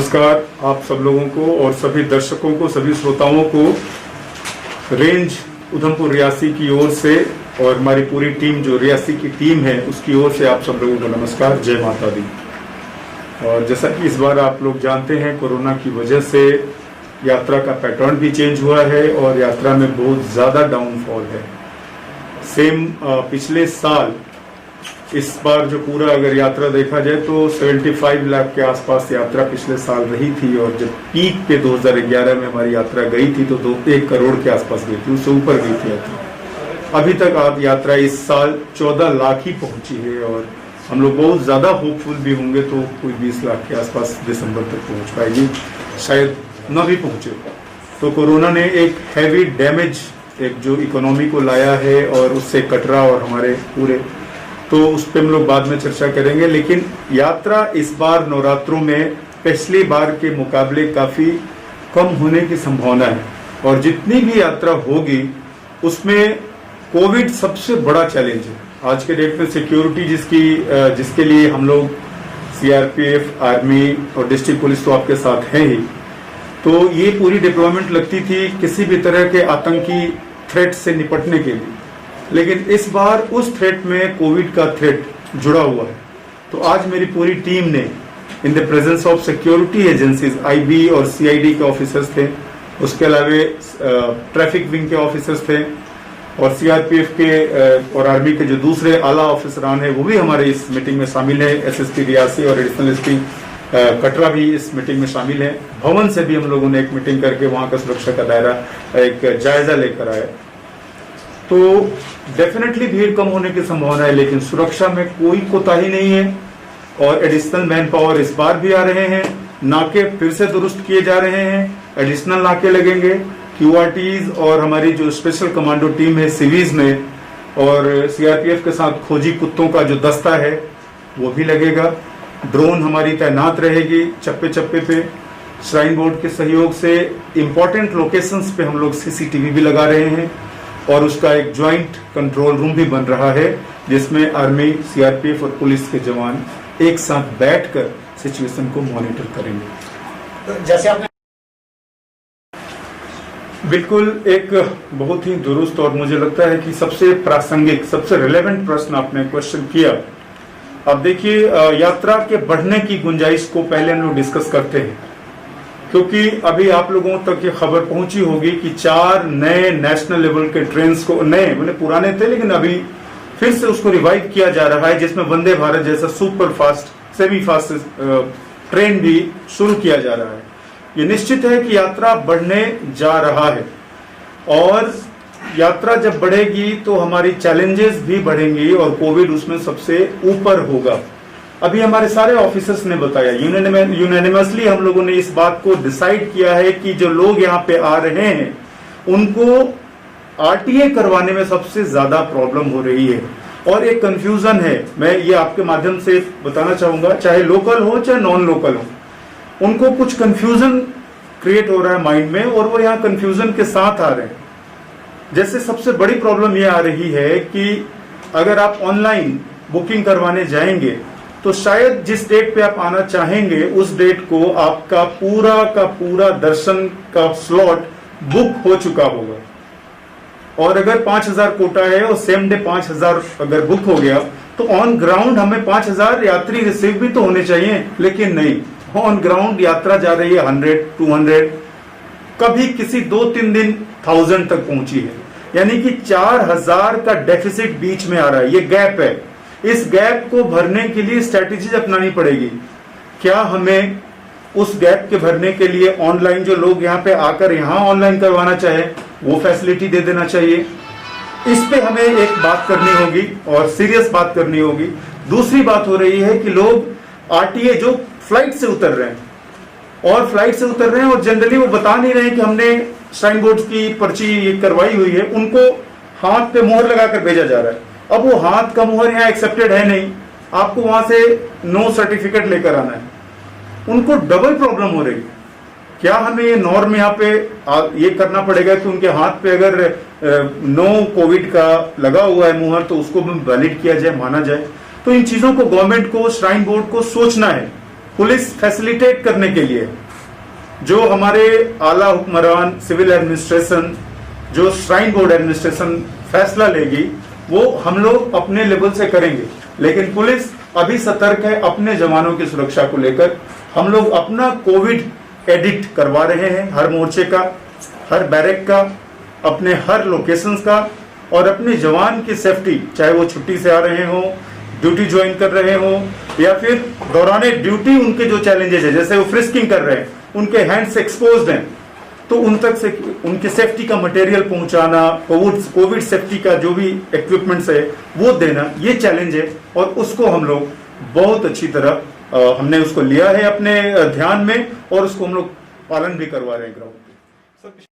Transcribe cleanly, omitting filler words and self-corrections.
नमस्कार आप सब लोगों को और सभी दर्शकों को, सभी श्रोताओं को रेंज उधमपुर रियासी की ओर से और हमारी पूरी टीम जो रियासी की टीम है उसकी ओर से आप सब लोगों को नमस्कार, जय माता दी। और जैसा कि इस बार आप लोग जानते हैं, कोरोना की वजह से यात्रा का पैटर्न भी चेंज हुआ है और यात्रा में बहुत ज़्यादा डाउनफॉल है। सेम पिछले साल इस बार जो पूरा अगर यात्रा देखा जाए तो 75 लाख के आसपास यात्रा पिछले साल रही थी और जब पीक पे 2011 में हमारी यात्रा गई थी तो 1 करोड़ के आसपास गई थी, उससे ऊपर गई थी यात्रा। अभी तक आप यात्रा इस साल 14 लाख ही पहुंची है और हम लोग बहुत ज़्यादा होपफुल भी होंगे तो कोई 20 लाख के आसपास दिसंबर तक पहुँच पाएगी, शायद न भी पहुँचे। तो कोरोना ने एक हैवी डैमेज एक जो इकोनॉमी को लाया है और उससे कटरा और हमारे पूरे, तो उस पर हम लोग बाद में चर्चा करेंगे। लेकिन यात्रा इस बार नवरात्रों में पिछली बार के मुकाबले काफ़ी कम होने की संभावना है और जितनी भी यात्रा होगी उसमें कोविड सबसे बड़ा चैलेंज है। आज के डेट में सिक्योरिटी जिसके लिए हम लोग सीआरपीएफ, आर्मी और डिस्ट्रिक्ट पुलिस तो आपके साथ है ही, तो ये पूरी डिप्लॉयमेंट लगती थी किसी भी तरह के आतंकी थ्रेट से निपटने के लिए। लेकिन इस बार उस थ्रेट में कोविड का थ्रेट जुड़ा हुआ है। तो आज मेरी पूरी टीम ने in the presence of security agencies, IB और सीआईडी के ऑफिसर्स थे, उसके अलावा ट्रैफिक विंग के ऑफिसर्स थे और सीआरपीएफ के और आर्मी के जो दूसरे आला ऑफिसरान हैं वो भी हमारे इस मीटिंग में शामिल है। एसएसपी रियासी और एडिशनल एसपी कटरा भी इस मीटिंग में शामिल है। भवन से भी हम लोगों ने एक मीटिंग करके वहां का सुरक्षा का दायरा एक जायजा लेकर आए। तो डेफिनेटली भीड़ कम होने की संभावना है, लेकिन सुरक्षा में कोई कोताही नहीं है और एडिशनल मैन पावर इस बार भी आ रहे हैं। नाके फिर से दुरुस्त किए जा रहे हैं, एडिशनल नाके लगेंगे, क्यूआरटीज और हमारी जो स्पेशल कमांडो टीम है सिवीज में और सीआरपीएफ के साथ खोजी कुत्तों का जो दस्ता है वो भी लगेगा। ड्रोन हमारी तैनात रहेगी चप्पे चप्पे पे। श्राइन बोर्ड के सहयोग से इम्पोर्टेंट लोकेशंस पे हम लोग सीसीटीवी भी लगा रहे हैं और उसका एक ज्वाइंट कंट्रोल रूम भी बन रहा है जिसमें आर्मी, सीआरपीएफ और पुलिस के जवान एक साथ बैठकर सिचुएशन को मॉनिटर करेंगे। जैसे आपने बिल्कुल एक बहुत ही दुरुस्त और मुझे लगता है कि सबसे प्रासंगिक, सबसे रिलेवेंट प्रश्न आपने क्वेश्चन किया। अब देखिए, यात्रा के बढ़ने की गुंजाइश को पहले हम लोग डिस्कस करते हैं, क्योंकि अभी आप लोगों तक ये खबर पहुंची होगी कि 4 नए नेशनल लेवल के ट्रेन्स को, नए मतलब पुराने थे लेकिन अभी फिर से उसको रिवाइव किया जा रहा है, जिसमें वंदे भारत जैसा super fast, semi fast train भी शुरू किया जा रहा है। ये निश्चित है कि यात्रा बढ़ने जा रहा है और यात्रा जब बढ़ेगी तो हमारी चैलेंजेस भी बढ़ेंगी और कोविड उसमें सबसे ऊपर होगा। अभी हमारे सारे ऑफिसर्स ने बताया, यूनानिमसली हम लोगों ने इस बात को डिसाइड किया है कि जो लोग यहाँ पे आ रहे हैं उनको आरटीए करवाने में सबसे ज्यादा प्रॉब्लम हो रही है और एक कंफ्यूजन है। मैं ये आपके माध्यम से बताना चाहूंगा, चाहे लोकल हो चाहे नॉन लोकल हो, उनको कुछ कंफ्यूजन क्रिएट हो रहा है माइंड में और वो यहाँ कंफ्यूजन के साथ आ रहे हैं। जैसे सबसे बड़ी प्रॉब्लम ये आ रही है कि अगर आप ऑनलाइन बुकिंग करवाने जाएंगे तो शायद जिस डेट पे आप आना चाहेंगे उस डेट को आपका पूरा दर्शन का स्लॉट बुक हो चुका होगा और अगर 5000 कोटा है और सेम डे 5000 अगर बुक हो गया तो ऑन ग्राउंड हमें 5000 यात्री रिसीव भी तो होने चाहिए, लेकिन नहीं, ऑन ग्राउंड यात्रा जा रही है 100, 200, कभी किसी 2-3 दिन 1000 तक पहुंची है। यानी कि 4000 का डेफिसिट बीच में आ रहा है, ये गैप है। इस गैप को भरने के लिए स्ट्रैटेजीज अपनानी पड़ेगी। क्या हमें उस गैप के भरने के लिए ऑनलाइन जो लोग यहाँ पे आकर यहाँ ऑनलाइन करवाना चाहे वो फैसिलिटी दे देना चाहिए। इस पे हमें एक बात करनी होगी और सीरियस बात करनी होगी। दूसरी बात हो रही है कि लोग आरटीए जो फ्लाइट से उतर रहे हैं और जनरली वो बता नहीं रहे कि हमने श्राइन बोर्ड की पर्ची करवाई हुई है, उनको हाथ पे मोहर लगाकर भेजा जा रहा है। अब वो हाथ का मोहर यहाँ एक्सेप्टेड है नहीं, आपको वहां से नो सर्टिफिकेट लेकर आना है। उनको डबल प्रॉब्लम हो रही है। क्या हमें ये नॉर्म यहाँ पे ये करना पड़ेगा कि उनके हाथ पे अगर नो कोविड का लगा हुआ है मुहर तो उसको भी वैलिड किया जाए, माना जाए। तो इन चीजों को गवर्नमेंट को, श्राइन बोर्ड को सोचना है पुलिस फैसिलिटेट करने के लिए जो हमारे आला हुक्मरान, सिविल एडमिनिस्ट्रेशन, जो श्राइन बोर्ड एडमिनिस्ट्रेशन फैसला लेगी वो हम लोग अपने लेवल से करेंगे, लेकिन पुलिस अभी सतर्क है अपने जवानों की सुरक्षा को लेकर। हम लोग अपना कोविड एडिट करवा रहे हैं, हर मोर्चे का, हर बैरक का, अपने हर लोकेशंस का, और अपने जवान की सेफ्टी, चाहे वो छुट्टी से आ रहे हो, ड्यूटी ज्वाइन कर रहे हो, या फिर दौरान ड्यूटी उनके जो चैलेंजेस है, जैसे वो फ्रिस्किंग कर रहे हैं, उनके हैंड्स एक्सपोज्ड हैं, तो उन तक से उनके सेफ्टी का मटेरियल पहुंचाना, कोविड सेफ्टी का जो भी इक्विपमेंट्स है वो देना, ये चैलेंज है। और उसको हम लोग बहुत अच्छी तरह हमने उसको लिया है अपने ध्यान में, और उसको हम लोग पालन भी करवा रहे हैं ग्राउंड पे।